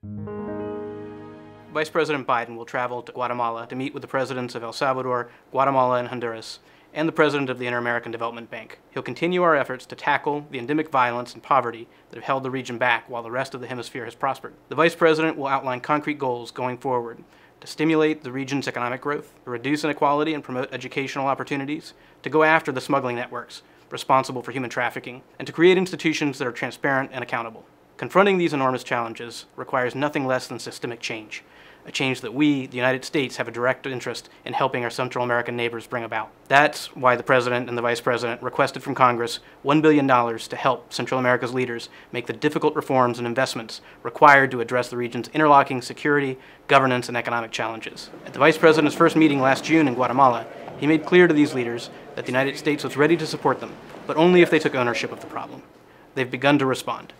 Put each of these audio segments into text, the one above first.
Vice President Biden will travel to Guatemala to meet with the presidents of El Salvador, Guatemala, and Honduras, and the president of the Inter-American Development Bank. He'll continue our efforts to tackle the endemic violence and poverty that have held the region back while the rest of the hemisphere has prospered. The Vice President will outline concrete goals going forward to stimulate the region's economic growth, to reduce inequality and promote educational opportunities, to go after the smuggling networks responsible for human trafficking, and to create institutions that are transparent and accountable. Confronting these enormous challenges requires nothing less than systemic change, a change that we, the United States, have a direct interest in helping our Central American neighbors bring about. That's why the President and the Vice President requested from Congress $1 billion to help Central America's leaders make the difficult reforms and investments required to address the region's interlocking security, governance, and economic challenges. At the Vice President's first meeting last June in Guatemala, he made clear to these leaders that the United States was ready to support them, but only if they took ownership of the problem. They've begun to respond.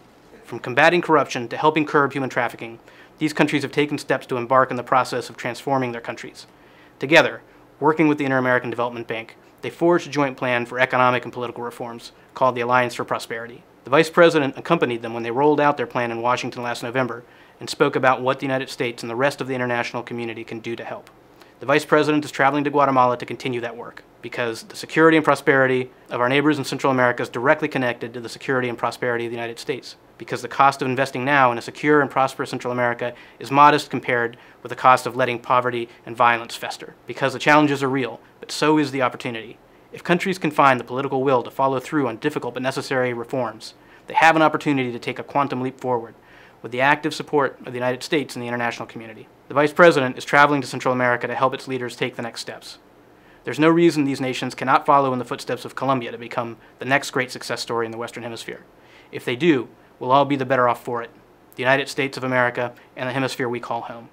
From combating corruption to helping curb human trafficking, these countries have taken steps to embark in the process of transforming their countries. Together, working with the Inter-American Development Bank, they forged a joint plan for economic and political reforms called the Alliance for Prosperity. The Vice President accompanied them when they rolled out their plan in Washington last November and spoke about what the United States and the rest of the international community can do to help. The Vice President is traveling to Guatemala to continue that work because the security and prosperity of our neighbors in Central America is directly connected to the security and prosperity of the United States. Because the cost of investing now in a secure and prosperous Central America is modest compared with the cost of letting poverty and violence fester. Because the challenges are real, but so is the opportunity. If countries can find the political will to follow through on difficult but necessary reforms, they have an opportunity to take a quantum leap forward with the active support of the United States and the international community. The Vice President is traveling to Central America to help its leaders take the next steps. There's no reason these nations cannot follow in the footsteps of Colombia to become the next great success story in the Western Hemisphere. If they do, we'll all be the better off for it. The United States of America and the hemisphere we call home.